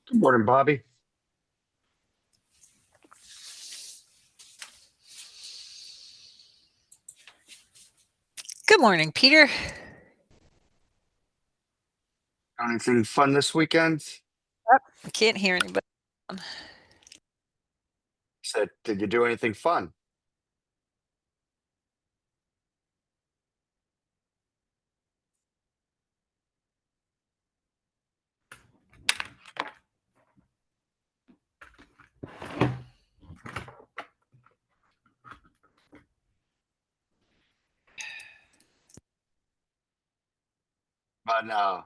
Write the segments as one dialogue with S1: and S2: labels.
S1: Good morning, Bobby.
S2: Good morning, Peter.
S1: Anything fun this weekend?
S2: I can't hear anybody.
S1: Said, did you do anything fun? But no,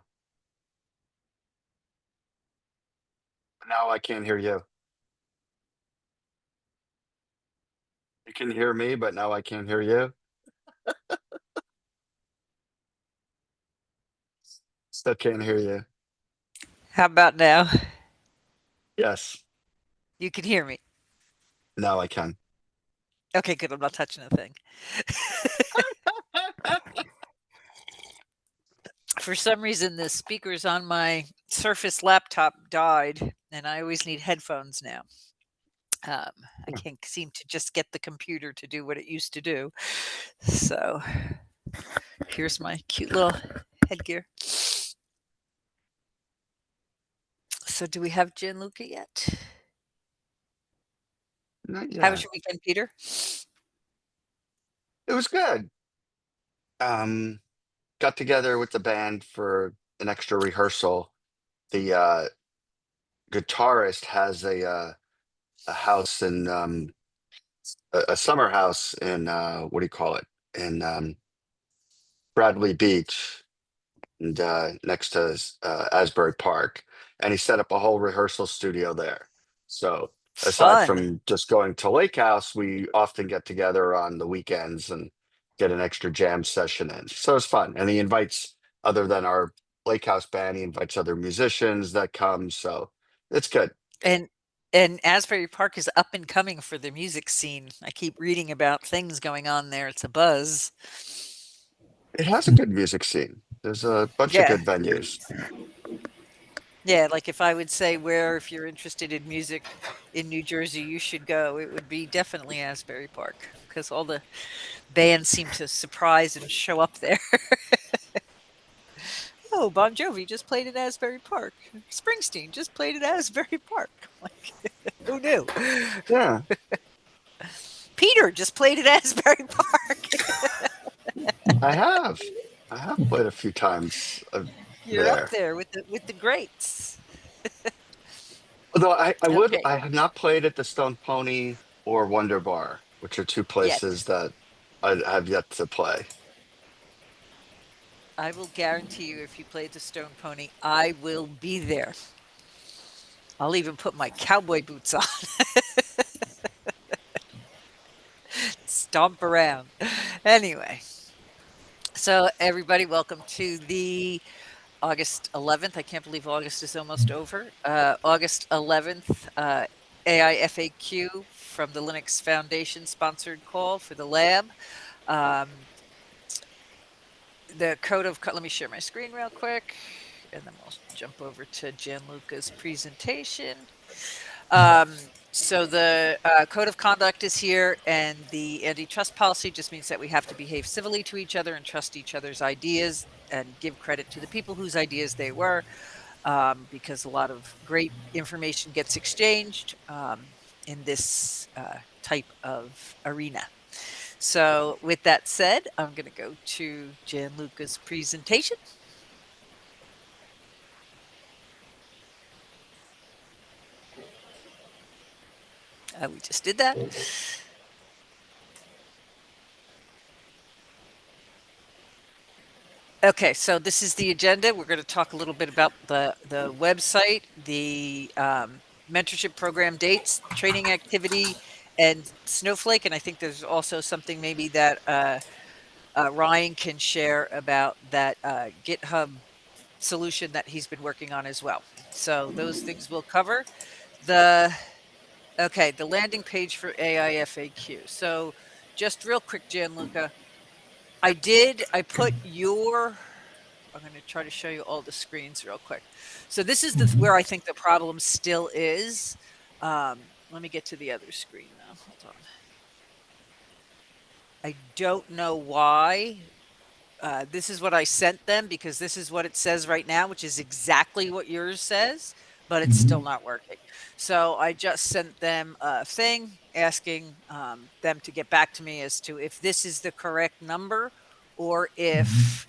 S1: now I can't hear you. You can hear me, but now I can't hear you. Still can't hear you.
S2: How about now?
S1: Yes,
S2: You can hear me.
S1: now I can.
S2: Okay, good. I'm not touching a thing. For some reason, the speakers on my Surface laptop died, and I always need headphones now. Um, I can't seem to just get the computer to do what it used to do. So here's my cute little headgear. So, do we have Gianluca yet?
S1: Not
S2: How was
S1: yet.
S2: your weekend, Peter?
S1: It was good. Um, Got together with the band for an extra rehearsal. The guitarist has a house in a summer house in what do you call it? In Bradley Beach, and next to Asbury Park, and he set up a whole rehearsal studio there. So aside
S2: Fun.
S1: from just going to Lake House, we often get together on the weekends and get an extra jam session in. So it's fun, and he invites other than our Lake House band, he invites other musicians that come. So it's good.
S2: And and Asbury Park is up and coming for the music scene. I keep reading about things going on there. It's a buzz.
S1: It has a good music scene. There's a bunch of
S2: Yeah.
S1: good venues.
S2: Yeah, like if I would say where if you're interested in music in New Jersey, you should go, it would be definitely Asbury Park because all the bands seem to surprise and show up there. Oh, Bon Jovi just played at Asbury Park. Springsteen just played at Asbury Park. Like, who knew?
S1: Yeah,
S2: Peter just played at Asbury Park.
S1: I have. I have played a few times
S2: You're up
S1: there.
S2: there with the greats.
S1: Although
S2: Okay,
S1: I have not played at the Stone Pony or Wonder Bar, which are two
S2: yet.
S1: places that I have yet to play.
S2: I will guarantee you if you play the Stone Pony, I will be there. I'll even put my cowboy boots on, stomp around. Anyway, so everybody, welcome to the August 11th. I can't believe August is almost over. August 11th, AIFAQ from the Linux Foundation sponsored call for the lab. Um, the code of, let me share my screen real quick, and then we'll jump over to Gianluca's presentation. Um, so the code of conduct is here, and the antitrust policy just means that we have to behave civilly to each other and trust each other's ideas and give credit to the people whose ideas they were, because a lot of great information gets exchanged in this type of arena. So, with that said, I'm going to go to Gianluca's presentation. We just did that. Okay, so this is the agenda. We're going to talk a little bit about the website, the mentorship program dates, training activity, and Snowflake. And I think there's also something maybe that Ryan can share about that GitHub solution that he's been working on as well. So those things we'll cover. The Okay, the landing page for AIFAQ. So just real quick, Gianluca, I put your I'm going to try to show you all the screens real quick. So this is the where I think the problem still is. Let me get to the other screen though. Hold on. I don't know why. This is what I sent them because this is what it says right now, which is exactly what yours says, but it's still not working. So I just sent them a thing asking them to get back to me as to if this is the correct number or if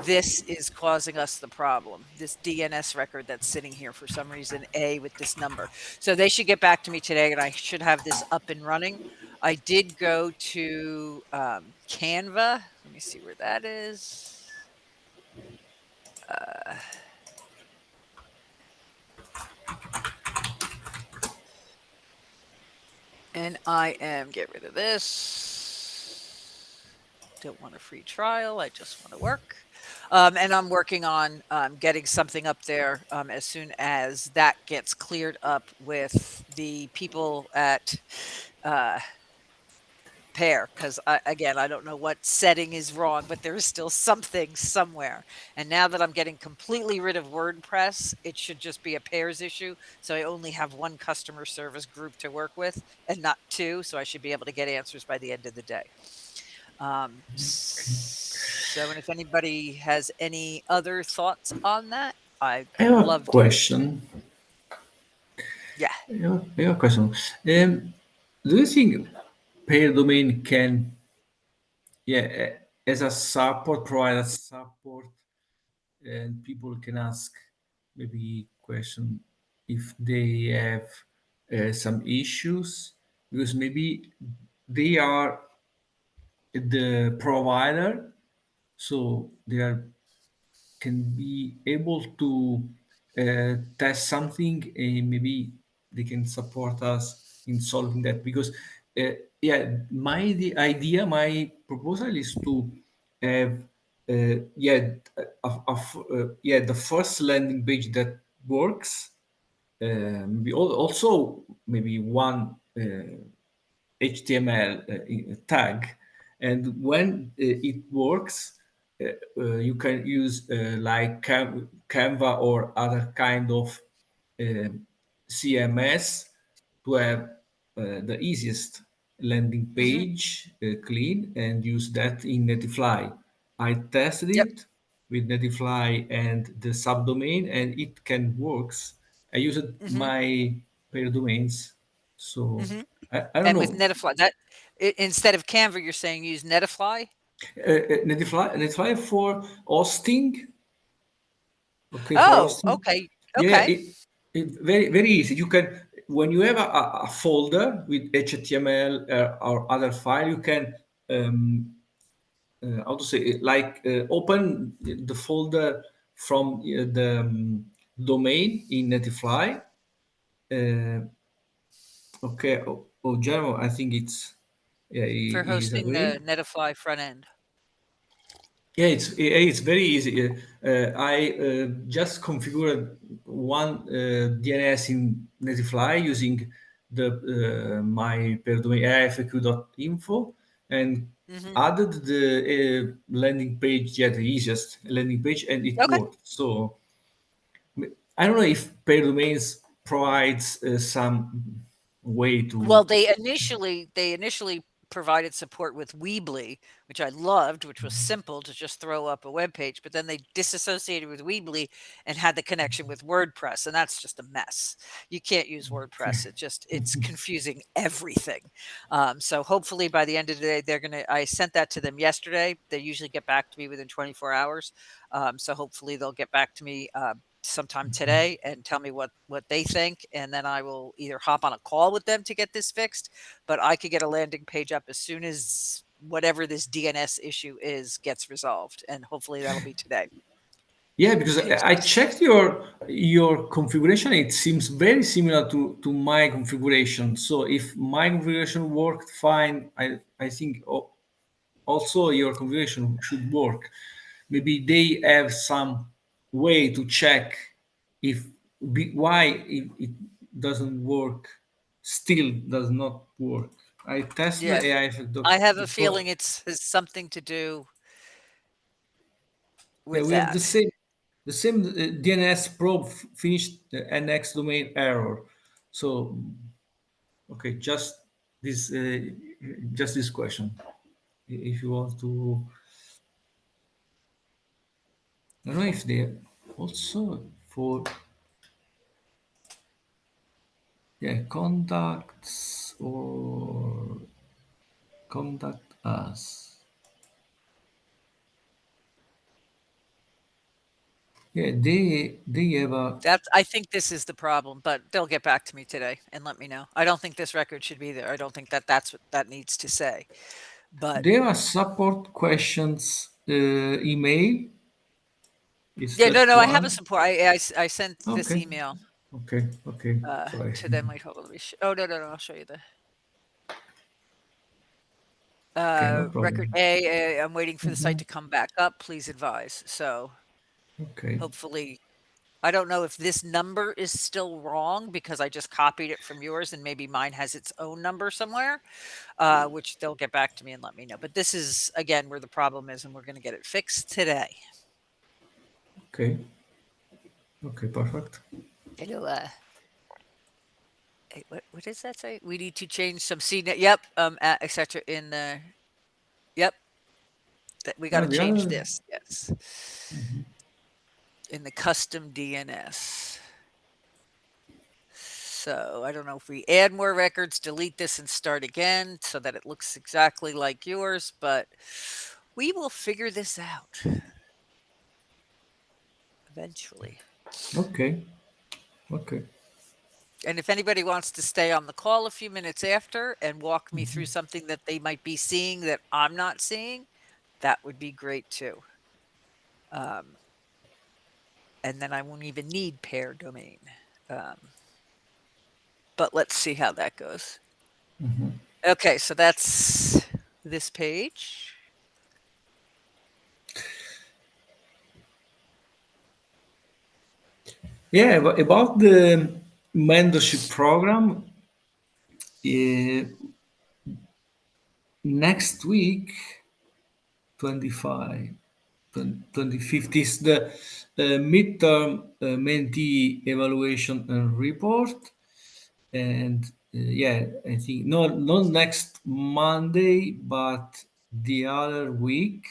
S2: this is causing us the problem, this DNS record that's sitting here for some reason, A with this number. So they should get back to me today and I should have this up and running. I did go to Canva. Let me see where that is. Uh, and I am, get rid of this. Don't want a free trial. I just want to work. And I'm working on getting something up there as soon as that gets cleared up with the people at uh, Pair. Because again, I don't know what setting is wrong, but there is still something somewhere. And now that I'm getting completely rid of WordPress, it should just be a pairs issue. So I only have one customer service group to work with and not two. So I should be able to get answers by the end of the day. So, and if anybody has any other thoughts on that, I'd
S3: I have a
S2: love to hear.
S3: question.
S2: Yeah.
S3: I have a question. Do you think paid domain can, yeah, as a support, provide a support, and people can ask maybe question if they have some issues, because maybe they are the provider, so they are can be able to test something, and maybe they can support us in solving that, because uh, yeah, the idea, my proposal is to have yeah, yeah, the first landing page that works, maybe also maybe one HTML tag, and when it works, you can use like Canva or other kind of uh, CMS to have the easiest landing
S2: Hmm.
S3: page clean and use that in Netify. I tested
S2: Yep.
S3: it with Netify and the subdomain, and it can works. I used
S2: Hmm.
S3: my pair domains, so
S2: Hmm.
S3: I don't
S2: And with
S3: know.
S2: Netify, that instead of Canva, you're saying use Netify.
S3: Netify for hosting. Okay, for
S2: Oh,
S3: hosting.
S2: okay,
S3: Yeah,
S2: okay.
S3: it very easy. You can, when you have a folder with HTML or other file, you can um, how to say it, like open the folder from the domain in Netify. Uh, okay, General, I think it's, yeah,
S2: For
S3: he is
S2: hosting the
S3: agree.
S2: Netify front end.
S3: Yeah, it's very easy. I just configured one DNS in Netify using the my per domain AIFAQ.info, and
S2: Hmm.
S3: added the landing page, yeah, the easiest landing page, and it
S2: Okay.
S3: worked. So I don't know if per domains provides some way
S2: Well,
S3: to.
S2: they initially provided support with Weebly, which I loved, which was simple to just throw up a web page, but then they disassociated with Weebly and had the connection with WordPress, and that's just a mess. You can't use WordPress. It's confusing everything. So hopefully by the end of the day, they're gonna. I sent that to them yesterday. They usually get back to me within 24 hours. So hopefully they'll get back to me sometime today and tell me what they think, and then I will either hop on a call with them to get this fixed, but I could get a landing page up as soon as whatever this DNS issue is gets resolved, and hopefully that'll be today.
S3: Yeah, because
S2: It's
S3: I checked
S2: just
S3: your configuration. It seems very similar to my configuration. So if my configuration worked fine, I think also your configuration should work. Maybe they have some way to check if why it doesn't work, still does not work. I tested
S2: yeah.
S3: the AI effect
S2: I have a
S3: before.
S2: feeling it's has something to do
S3: Yeah,
S2: with
S3: we have
S2: that.
S3: the same DNS probe finished the NX domain error. So okay, this just this question. If you want to, I don't know if they also for contacts or contact us. Yeah, they have a
S2: I think this is the problem, but they'll get back to me today and let me know. I don't think this record should be there. I don't think that that's what that needs to say. But
S3: they have a support questions email. Is
S2: yeah, no,
S3: that
S2: no, I have a
S3: one?
S2: support. I sent this
S3: Okay,
S2: email
S3: okay. Sorry.
S2: to them. Wait, hold on. Let me oh, no, no, no. I'll show you the
S3: Okay, no
S2: record
S3: problem.
S2: A. I'm waiting for the site
S3: Mhm.
S2: to come back up. Please advise. So
S3: Okay,
S2: hopefully, I don't know if this number is still wrong because I just copied it from yours and maybe mine has its own number somewhere, which they'll get back to me and let me know. But this is, again, where the problem is, and we're going to get it fixed today.
S3: okay, okay, perfect.
S2: Hello, hey, what does that say? We need to change some CNET. Yep, etc. In the yep, we got to
S3: The
S2: change
S3: other.
S2: this. Yes, in the custom DNS. So I don't know if we add more records, delete this, and start again so that it looks exactly like yours, but we will figure this out eventually.
S3: Okay, okay.
S2: And if anybody wants to stay on the call a few minutes after and walk me through something that they might be seeing that I'm not seeing, that would be great too. Um, and then I won't even need pair domain. Um, but let's see how that goes. Okay, so that's this page.
S3: Yeah, about the mentorship program, uh, next week, 25, 25th is the midterm mentee evaluation and report. And yeah, I think not next Monday, but the other week.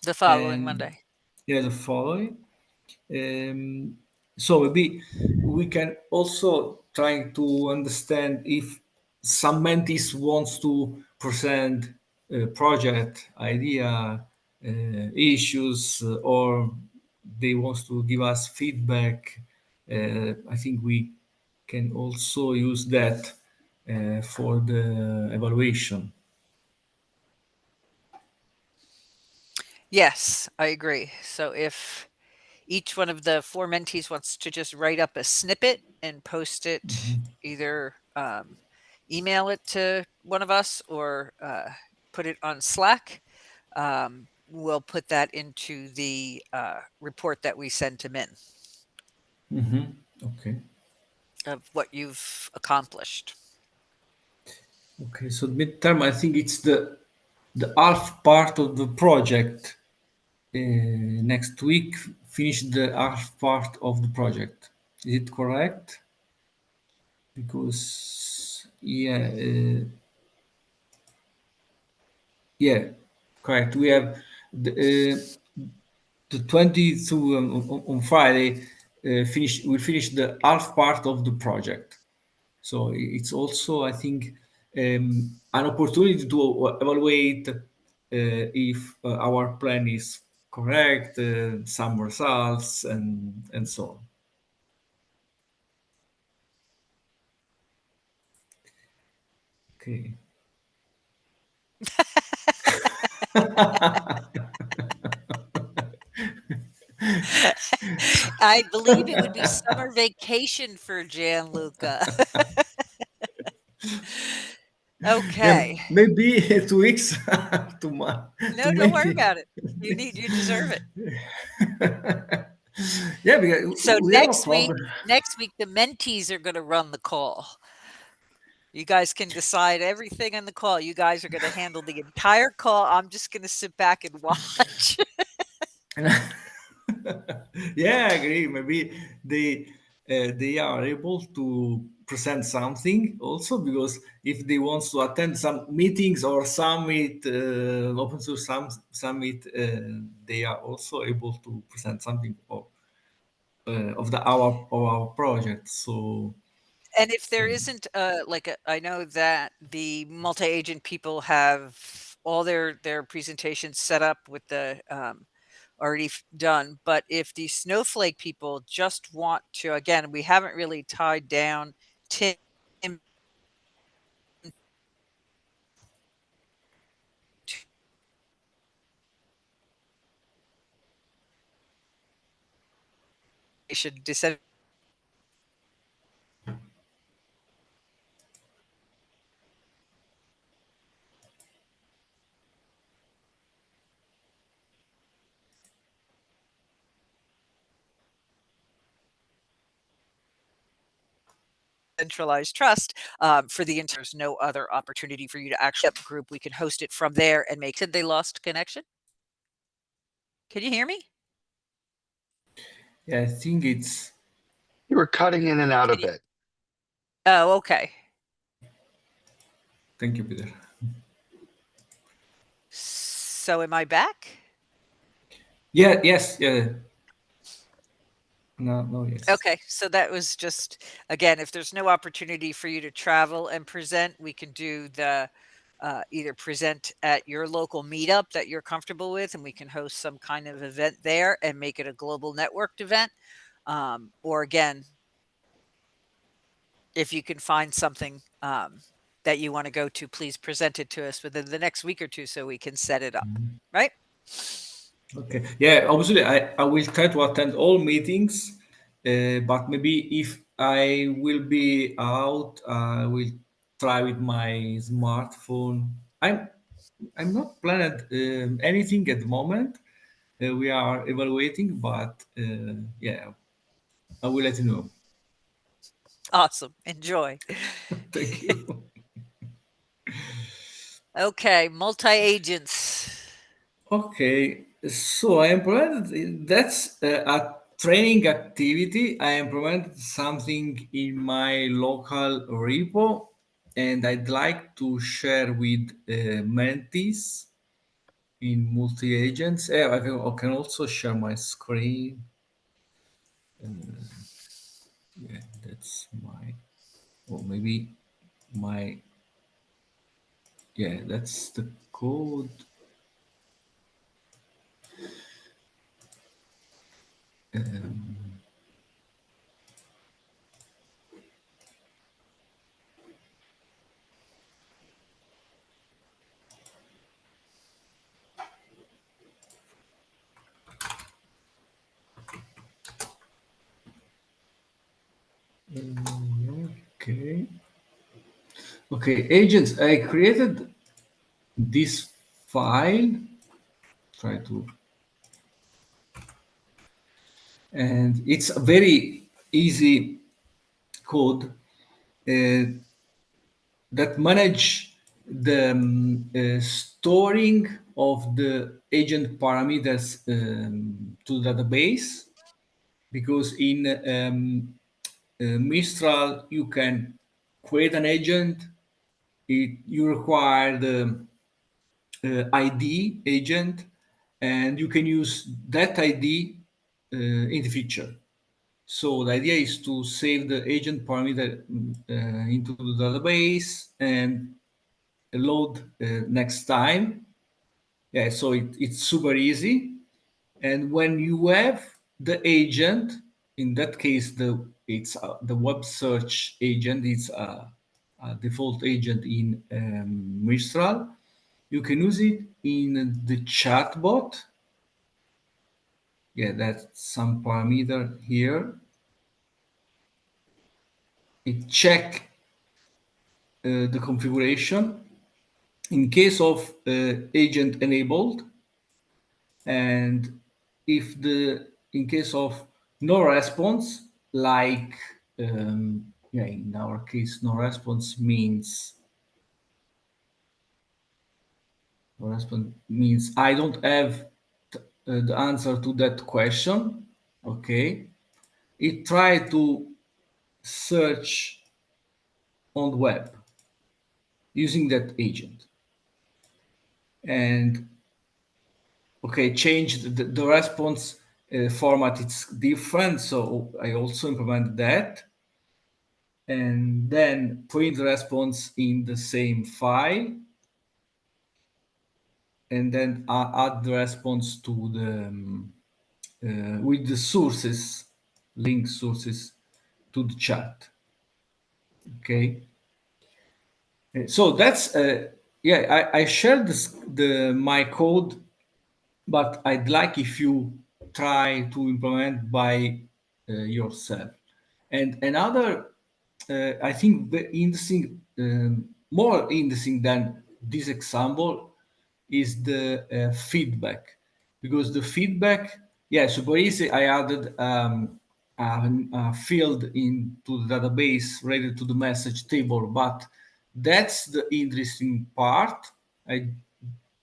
S2: The following
S3: And
S2: Monday.
S3: yeah, the following. Um, so maybe we can also try to understand if some mentees wants to present a project idea, issues, or they wants to give us feedback. I think we can also use that for the evaluation.
S2: Yes, I agree. So if each one of the four mentees wants to just write up a snippet and post it, either email it to one of us or put it on Slack, we'll put that into the report that we send to Min
S3: Okay.
S2: of what you've accomplished.
S3: Okay. So midterm, I think it's the half part of the project. Next week, finish the half part of the project. Is it correct? Because yeah, correct. We have the 20th on Friday. We finish the half part of the project. So it's also, I think, an opportunity to evaluate if our plan is correct, some results, and so on. Okay.
S2: I believe it would be summer vacation for Gianluca.
S3: Yeah,
S2: Okay.
S3: maybe 2 weeks to
S2: No, don't
S3: make
S2: worry
S3: it.
S2: about it. You deserve it.
S3: Yeah, because
S2: So
S3: we have a problem.
S2: next week the mentees are going to run the call. You guys can decide everything in the call. You guys are going to handle the entire call. I'm just going to sit back and watch.
S3: Yeah, I agree. Maybe they are able to present something also, because if they want to attend some meetings or summit, open source summit, they are also able to present something of the our project. So
S2: And if there isn't I know that the multi-agent people have all their presentations set up with the already done, but if the Snowflake people just want to, again, we haven't really tied down Tim should decentralized trust for the there's no other opportunity for you to actually up group. We can host it from there and make it. They lost connection. Can you hear me?
S3: yeah, I think it's.
S1: You were cutting in and out a
S2: Can you?
S1: bit.
S2: Oh, okay.
S3: Thank you, Peter.
S2: So am I back?
S3: Yeah. Yes. Yeah. No. No. Yes.
S2: Okay, so that was just, again, if there's no opportunity for you to travel and present, we can do the either present at your local meetup that you're comfortable with, and we can host some kind of event there and make it a global networked event. Or again, if you can find something that you want to go to, please present it to us within the next week or two so we can set it up. Right?
S3: Okay. Yeah. Obviously, I will try to attend all meetings, but maybe if I will be out, I will try with my smartphone. I'm not planning anything at the moment. We are evaluating, but yeah, I will let you know.
S2: Awesome. Enjoy.
S3: Thank you.
S2: Okay, multi agents.
S3: Okay, so I implemented that's a training activity. I implemented something in my local repo, and I'd like to share with mentees in multi agents. I can also share my screen. Yeah, that's my, or maybe my, yeah, that's the code. Okay. Okay, agents. I created this file. Try to, and it's a very easy code that manage the storing of the agent parameters to the database. Because in Mistral you can create an agent. You require the ID agent, and you can use that ID in the future. So the idea is to save the agent parameter into the database and load next time. Yeah, so it's super easy. And when you have the agent, in that case, it's the web search agent. It's a default agent in Mistral. You can use it in the chatbot. Yeah, that's some parameter here. It check the configuration in case of agent enabled, and if the in case of no response, like yeah, in our case, no response means I don't have the answer to that question. Okay, it tried to search on the web using that agent, and okay, change the response format. It's different, so I also implemented that, and then print the response in the same file, and then add the response to the with the sources, link sources to the chat. Okay. So that's yeah. I shared the my code, but I'd like if you try to implement by yourself. And another, I think, interesting, more interesting than this example is the feedback, because the feedback, yeah, super easy. I added a field into the database related to the message table, but that's the interesting part. I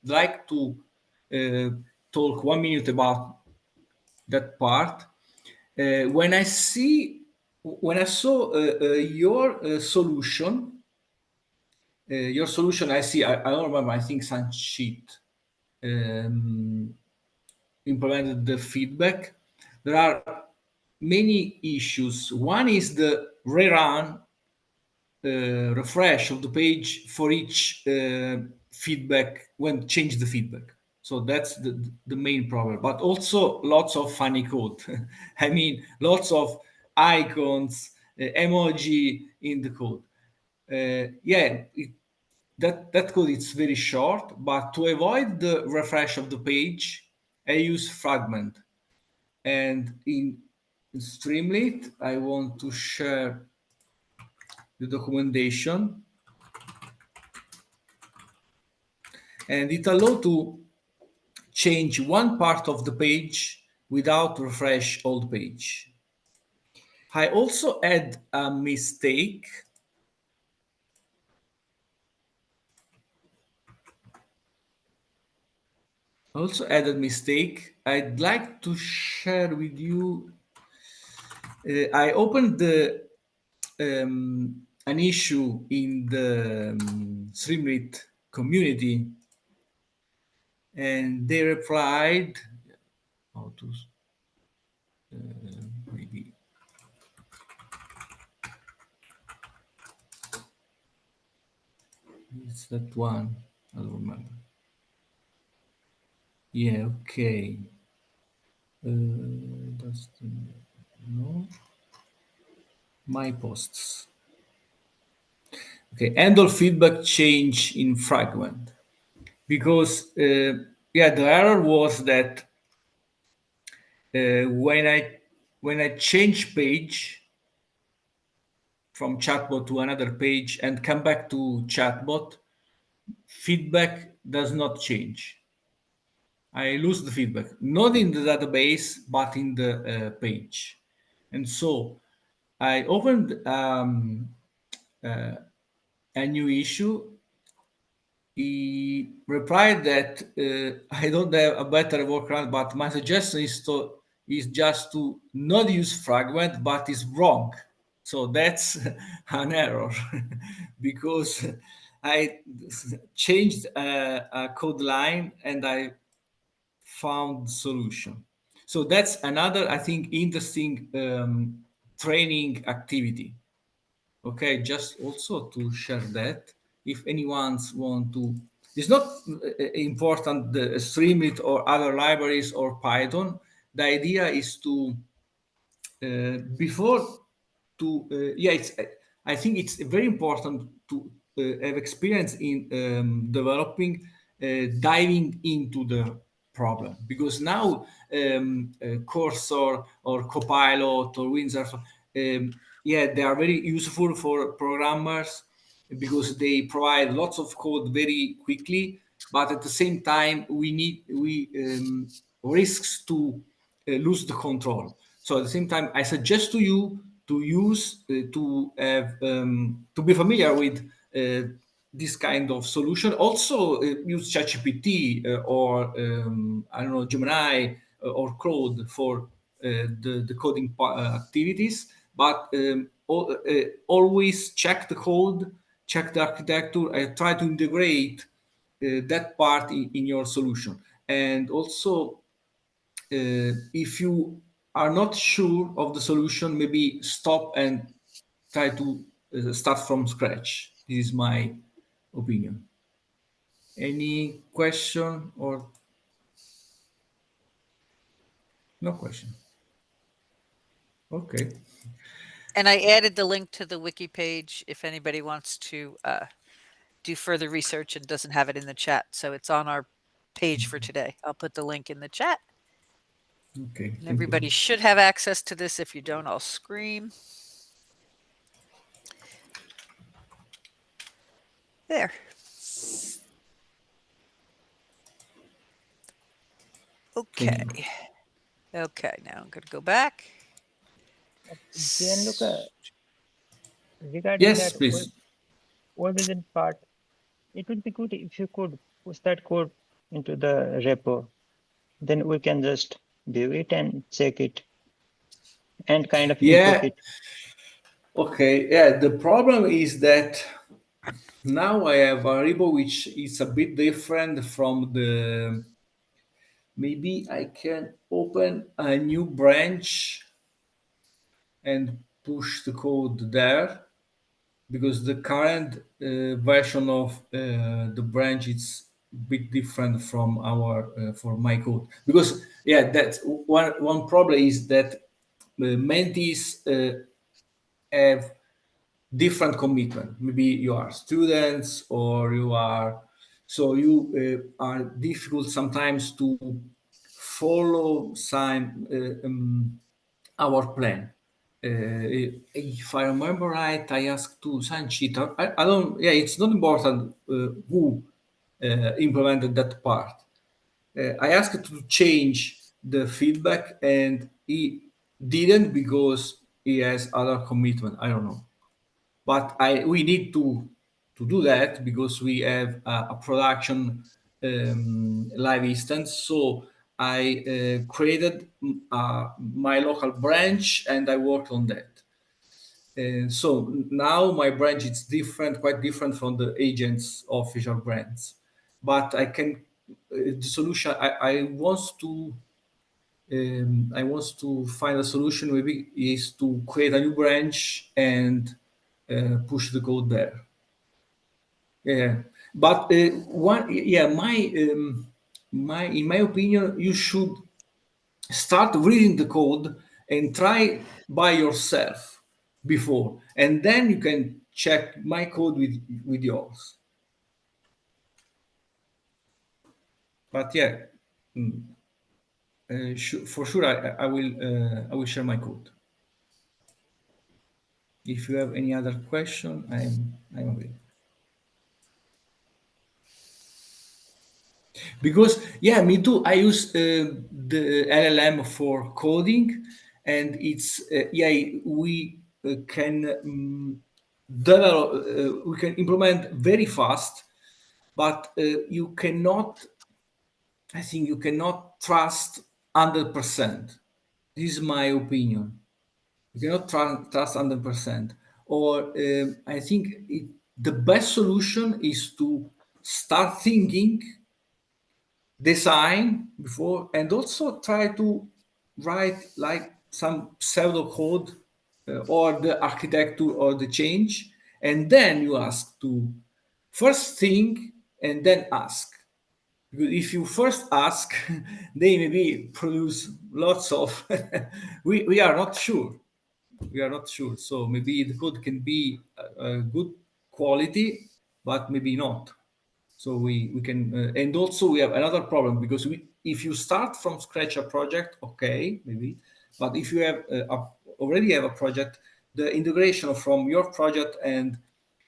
S3: like to uh, talk 1 minute about that part. When I see, when I saw your solution, I see. I don't remember. I think Sanchit um, implemented the feedback. There are many issues. One is the rerun refresh of the page for each feedback when change the feedback. So that's the main problem. But also lots of funny code. I mean, lots of icons, emoji in the code. Yeah, that code is very short. But to avoid the refresh of the page, I use fragment. And in Streamlit, I want to share the documentation, and it allows to change one part of the page without refresh all the page. I also add a mistake. Also added mistake. I'd like to share with you. I opened an issue in the Streamlit community, and they replied. How to maybe it's that one. I don't remember. Yeah, okay. That's no my posts. Okay, handle feedback change in fragment, because yeah, the error was that when I change page from chatbot to another page and come back to chatbot, feedback does not change. I lose the feedback, not in the database, but in the page. And so I opened a new issue. He replied that I don't have a better workaround, but my suggestion is just to not use fragment, but it's wrong. So that's an error because I changed a code line and I found solution. So that's another, I think, interesting training activity. Okay, just also to share that if anyone's want to, it's not important the Streamlit or other libraries or Python. The idea is to before to yeah, it's I think it's very important to have experience in developing diving into the problem, because now Cursor or Copilot or Windsurf, yeah, they are very useful for programmers because they provide lots of code very quickly, but at the same time we risks to lose the control. So at the same time, I suggest to you to use to have to be familiar with this kind of solution. Also, use ChatGPT or I don't know, Gemini or Claude for the coding activities. But always check the code, check the architecture, and try to integrate that part in your solution. And also, if you are not sure of the solution, maybe stop and try to start from scratch. This is my opinion. Any question or no question? Okay.
S2: And I added the link to the wiki page if anybody wants to do further research and doesn't have it in the chat. So it's on our page for today. I'll put the link in the chat.
S3: Okay.
S2: And
S3: Thank you.
S2: everybody should have access to this. If you don't, I'll scream. There. Okay.
S3: Thank you.
S2: Okay, now I'm going to go back.
S4: Gianluca, regarding
S3: Yes,
S4: that
S3: please.
S4: origin part, it would be good if you could push that code into the repo. Then we can just view it and check it and kind of improve
S3: Yeah.
S4: it.
S3: Okay. Yeah. The problem is that now I have a repo which is a bit different from the. Maybe I can open a new branch and push the code there, because the current version of the branch is a bit different from our for my code. Because yeah, that's one problem is that mentees have different commitment. Maybe you are students or you are, so you are difficult sometimes to follow some our plan. If I remember right, I asked to Sanchita. I don't. Yeah, it's not important who implemented that part. I asked to change the feedback, and he didn't because he has other commitment. I don't know, but I we need to do that because we have a production live instance. So I created my local branch and I worked on that. And so now my branch is different, quite different from the agent's official brands. But I can the solution. I want to find a solution. Maybe is to create a new branch and push the code there. Yeah, but one, yeah, my in my opinion, you should start reading the code and try by yourself before, and then you can check my code with yours. But yeah, for sure, I will share my code. If you have any other question, I'm available. Because yeah, me too, I use the LLM for coding, and it's yeah, we can develop, we can implement very fast, but you cannot, I think you cannot trust 100%. This is my opinion. You cannot trust 100%. Or I think the best solution is to start thinking, design before, and also try to write like some pseudo code or the architecture or the change, and then you ask to first think and then ask. Because if you first ask, they maybe produce lots of we are not sure. We are not sure. So maybe the code can be a good quality, but maybe not. So we can and also we have another problem, because we, if you start from scratch a project, okay, maybe, but if you have already have a project, the integration from your project and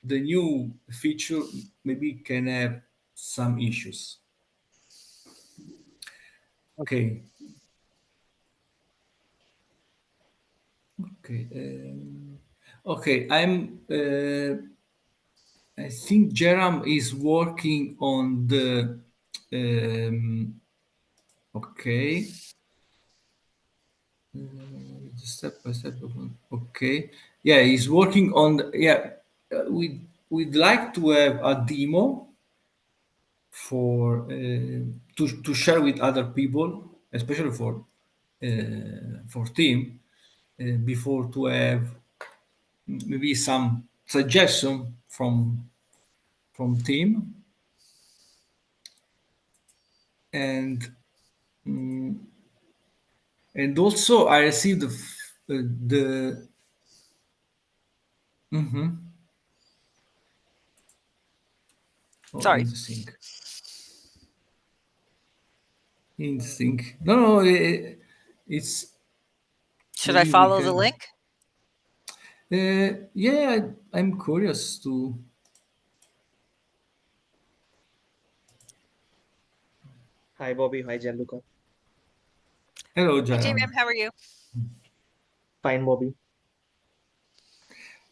S3: the new feature maybe can have some issues. Okay. Okay. Okay, I think Jerem is working on the. Okay. Step by step. Okay. Yeah, he's working on. Yeah, we'd like to have a demo for to share with other people, especially for team, before to have maybe some suggestion from team and and also I received the oh
S2: Sorry.
S3: interesting. Interesting. No, no, it's
S2: Should I
S3: maybe we
S2: follow the
S3: can.
S2: link?
S3: Yeah, I'm curious to.
S5: Hi, Bobby. Hi, Gianluca.
S3: Hello,
S2: Hi,
S3: Jaram.
S2: JM. How are you?
S5: Fine, Bobby.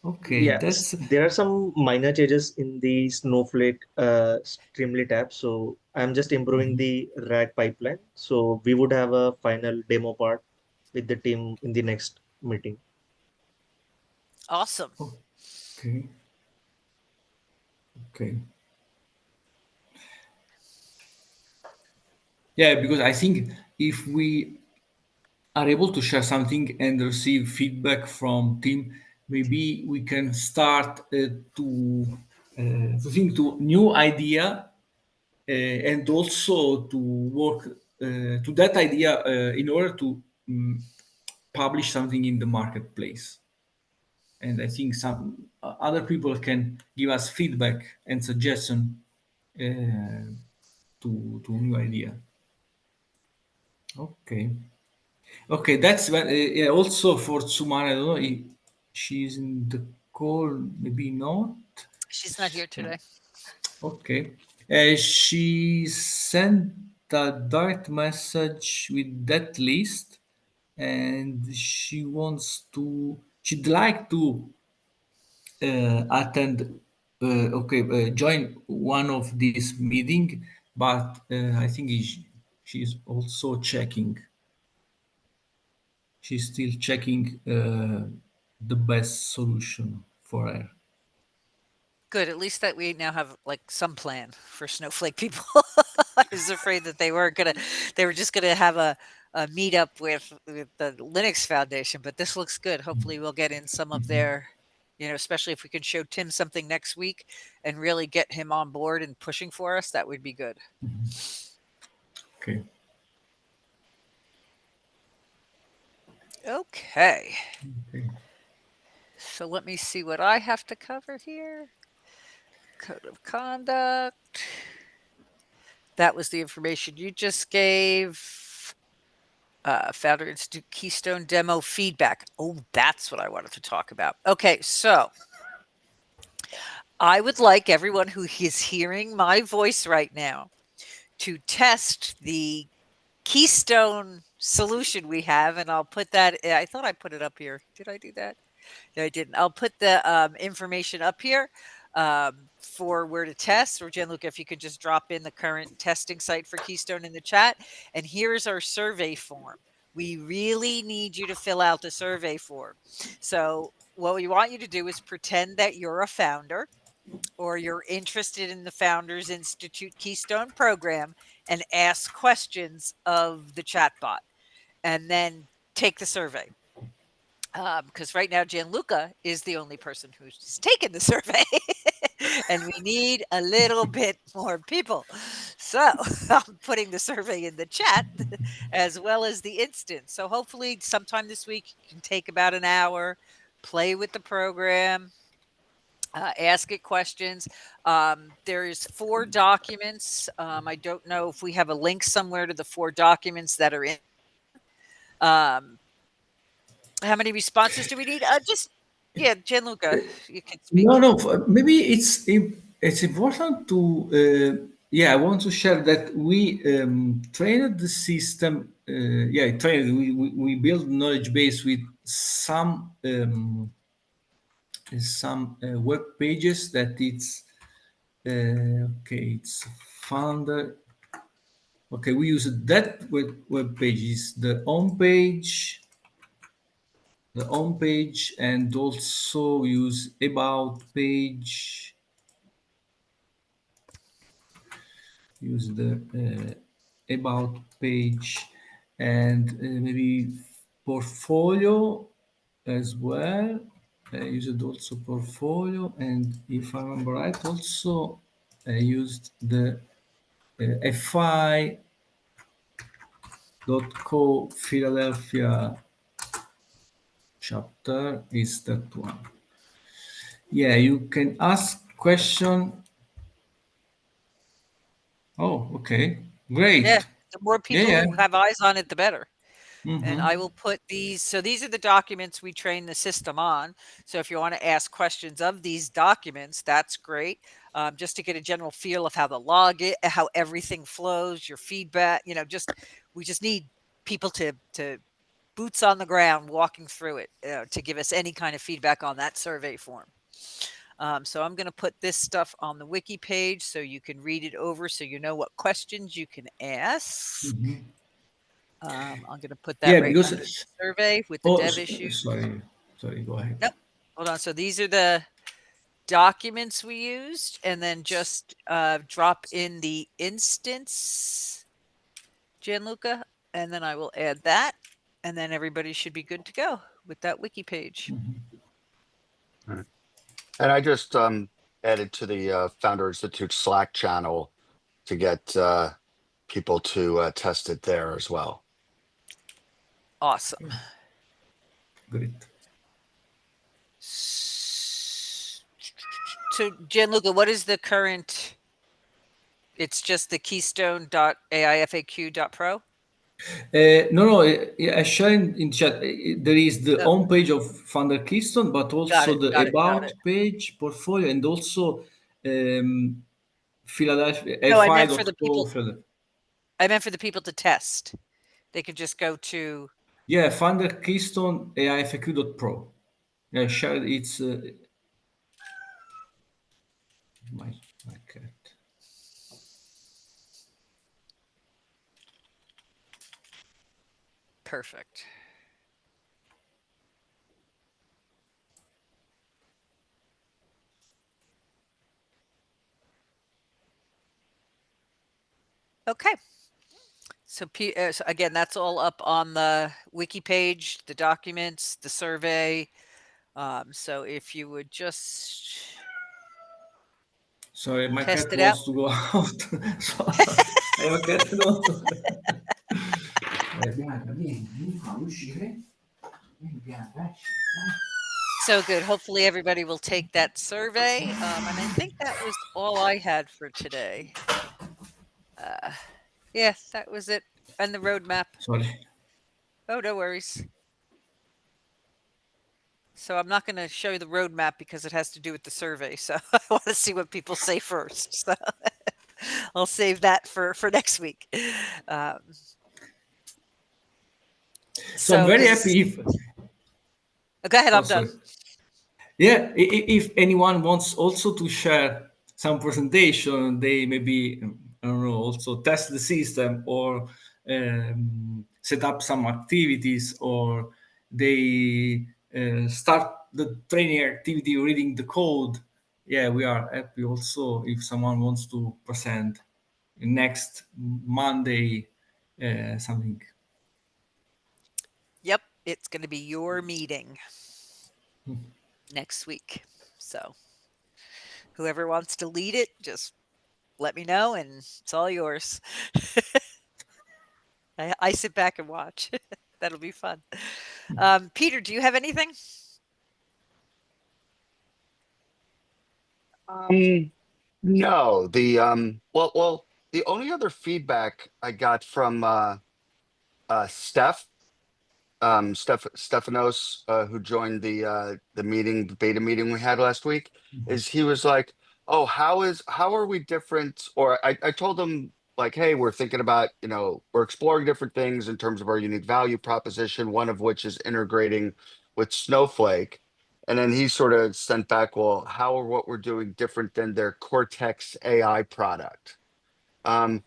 S3: Okay,
S5: Yes,
S3: that's.
S5: there are some minor changes in the Snowflake Streamlit app. So I'm just improving the RAG pipeline. So we would have a final demo part with the team in the next meeting.
S2: Awesome.
S3: Okay. Okay. Yeah, because I think if we are able to share something and receive feedback from team, maybe we can start to think to new idea and also to work to that idea in order to publish something in the marketplace. And I think some other people can give us feedback and suggestion uh, to new idea. Okay. Okay, that's when. Yeah, also for Sumana, I don't know if she's in the call, maybe not.
S2: She's not here today.
S3: Okay. She sent a direct message with that list, and she'd like to attend, join one of these meeting, but I think she's also checking. She's still checking the best solution for her.
S2: Good. At least that we now have like some plan for snowflake people. I was afraid that they were just gonna have a meetup with the Linux Foundation, but this looks good. Hopefully we'll get in some of their, especially if we can show Tim something next week and really get him on board and pushing for us, that would be good.
S3: Okay.
S2: Okay.
S3: Okay.
S2: So let me see what I have to cover here. Code of conduct. That was the information you just gave. Founder Institute Keystone demo feedback. Oh, that's what I wanted to talk about. Okay, so I would like everyone who is hearing my voice right now to test the Keystone solution we have, and I'll put that. I thought I put it up here. Did I do that? No, I didn't. I'll put the information up here for where to test. Or Gianluca, if you could just drop in the current testing site for Keystone in the chat. And here's our survey form. We really need you to fill out the survey form. So what we want you to do is pretend that you're a founder or you're interested in the Founders Institute Keystone program and ask questions of the chatbot and then take the survey. Because right now Gianluca is the only person who's taken the survey, and we need a little bit more people. So I'm putting the survey in the chat as well as the instance. So hopefully sometime this week you can take about an hour, play with the program, ask it questions. There's 4 documents. I don't know if we have a link somewhere to the 4 documents that are in. Um, how many responses do we need? Just yeah, Gianluca, you can
S3: No,
S2: speak.
S3: no. Maybe it's important to. Yeah, I want to share that we trained the system. Yeah, trained. We build knowledge base with some web pages that it's Okay, it's founder. Okay, we use that web page is the home page, and also use about page. Use the about page, and maybe portfolio as well. I used also portfolio, and if I remember right, also I used the fi.co Philadelphia chapter is that one. Yeah, you can ask question. Oh, okay,
S2: Yeah,
S3: great.
S2: the more
S3: Yeah,
S2: people
S3: yeah.
S2: who have eyes on it, the better. And I
S3: Mm-hmm.
S2: will put these. So these are the documents we train the system on. So if you want to ask questions of these documents, that's great. Just to get a general feel of how the log it, how everything flows, your feedback. Just we just need people to boots on the ground walking through it to give us any kind of feedback on that survey form. So I'm going to put this stuff on the wiki page so you can read it over so you know what questions you can ask.
S3: Mm-hmm.
S2: I'm going to put that
S3: Yeah,
S2: right under the
S3: because
S2: survey with the
S3: oh,
S2: dev issue.
S3: sorry, go ahead.
S2: Nope. Hold on. So these are the documents we used, and then just drop in the instance, Gianluca, and then I will add that, and then everybody should be good to go with that wiki page.
S1: Right. And I just added to the Founder Institute Slack channel to get people to test it there as well.
S2: Awesome.
S3: Great.
S2: So Gianluca, what is the current? It's just the keystone.aifaq.pro.
S3: No, I share in chat. There is the
S2: Oh,
S3: home page of Founder Keystone, but
S2: got
S3: also
S2: it.
S3: the
S2: Got it. Got
S3: about
S2: it.
S3: page, portfolio, and also Philadelphia,
S2: No, I meant for the
S3: fi.co
S2: people.
S3: Philadelphia.
S2: I meant for the people to test. They could just go to.
S3: Yeah, Founder Keystone AIFAQ.pro. Yeah, share it's my my cat.
S2: Perfect. Okay. So again, that's all up on the wiki page, the documents, the survey. So if you would just
S3: Sorry, my
S2: test
S3: cat
S2: it out.
S3: wants to go out. So, I have a cat that wants to. Bianca, vieni qua, uscire. Vieni, Bianca, esci.
S2: So good. Hopefully everybody will take that survey. And I think that was all I had for today. Yeah, that was it. And the roadmap.
S3: Sorry.
S2: Oh, no worries. So I'm not going to show you the roadmap because it has to do with the survey. So I want to see what people say first. So I'll save that for next week. Um,
S3: So I'm
S2: so
S3: very
S2: is
S3: happy if.
S2: go ahead.
S3: Oh,
S2: I'm done.
S3: sorry. Yeah, if anyone wants also to share some presentation, they maybe, I don't know, also test the system or set up some activities, or they start the training activity reading the code. Yeah, we are happy also if someone wants to present next Monday something.
S2: Yep, it's going to be your meeting next week. So whoever wants to lead it, just let me know, and it's all yours. I sit back and watch. That'll be fun. Peter, do you have anything?
S1: No, the the only other feedback I got from Stephanos, who joined the meeting, the beta meeting we had last week, is he was like, "Oh, how are we different?" Or I told him like, "Hey, we're thinking about, we're exploring different things in terms of our unique value proposition, one of which is integrating with Snowflake." And then he sort of sent back, well, how are what we're doing different than their Cortex AI product? And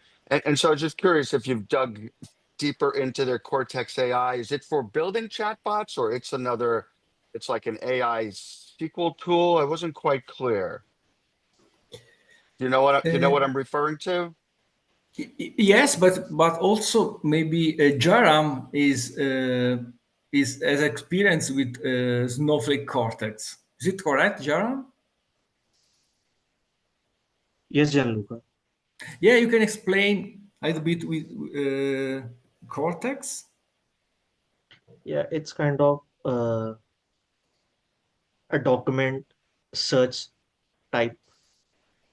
S1: so I was just curious if you've dug deeper into their Cortex AI. Is it for building chatbots or it's like an AI SQL tool? I wasn't quite clear. Do you know what I'm referring to?
S3: Yes, but also maybe Jaram is has experience with Snowflake Cortex. Is it correct, Jaram?
S5: Yes, Gianluca.
S3: Yeah, you can explain a little bit with Cortex.
S5: Yeah, it's kind of a document search type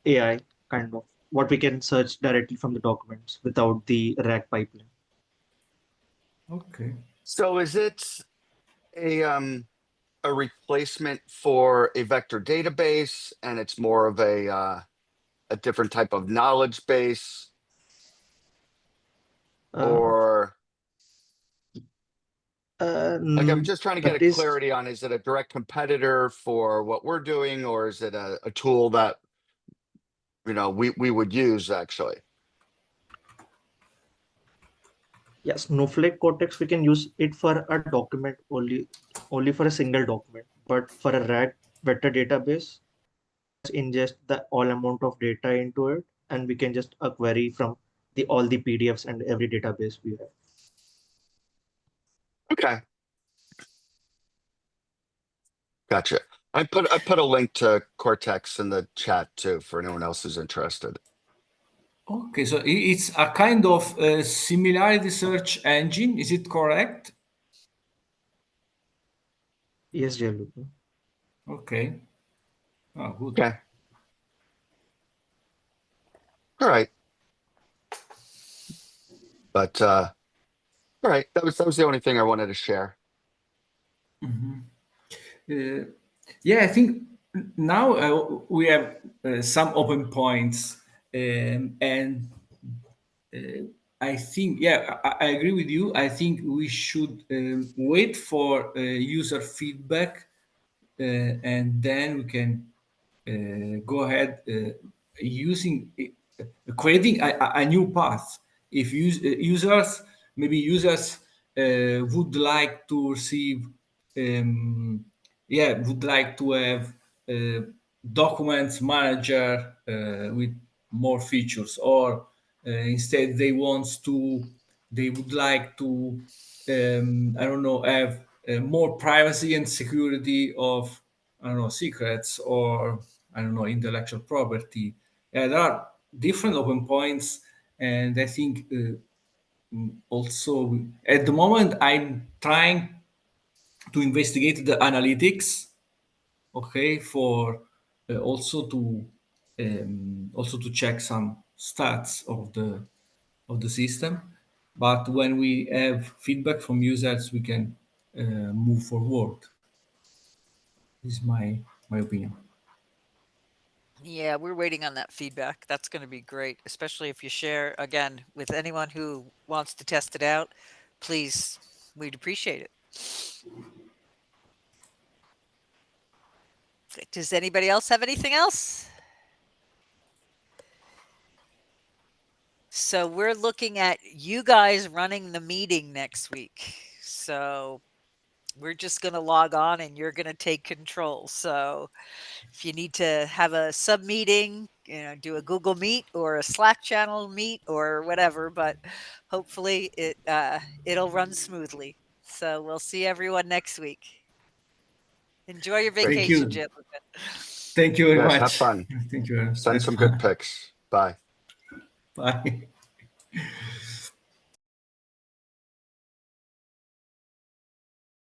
S5: AI, kind of what we can search directly from the documents without the RAG pipeline.
S3: Okay.
S1: So is it a a replacement for a vector database and it's more of a different type of knowledge base,
S5: Uh,
S1: or like I'm just trying to get a
S5: that is,
S1: clarity on, is it a direct competitor for what we're doing, or is it a tool that we would use actually?
S5: yeah, Snowflake Cortex, we can use it for a document only for a single document. But for a RAG vector database, ingest the all amount of data into it, and we can just query from the all the PDFs and every database we have.
S1: Okay, gotcha. I put a link to Cortex in the chat too for anyone else who's interested.
S3: Okay, so it's a kind of similarity search engine. Is it correct?
S5: Yes, Gianluca.
S3: Okay. Oh, good.
S1: Okay, all right. But all right, that was the only thing I wanted to share.
S3: Yeah, I think now we have some open points, and I think, yeah, I agree with you. I think we should wait for user feedback, and then we can go ahead using creating a new path. If users would like to receive, would like to have uh, documents manager with more features, or instead they would like to, I don't know, have more privacy and security of, I don't know, secrets, or I don't know, intellectual property. There are different open points, and I think also at the moment I'm trying to investigate the analytics, okay, for also to check some stats of the system. But when we have feedback from users, we can move forward. This is my opinion.
S2: Yeah, we're waiting on that feedback. That's going to be great, especially if you share again with anyone who wants to test it out. Please, we'd appreciate it. Does anybody else have anything else? So we're looking at you guys running the meeting next week. So we're just going to log on and you're going to take control. So if you need to have a sub meeting, do a Google Meet or a Slack channel meet or whatever, but hopefully it'll run smoothly. So we'll see everyone next week. Enjoy your
S1: Great.
S3: Thank
S2: vacation,
S3: you.
S2: Jim.
S3: Thank you very
S1: Yes, have
S3: much.
S1: fun.
S3: Thank you.
S1: Send
S3: That's
S1: some good
S3: fine.
S1: pics. Bye.
S3: Bye.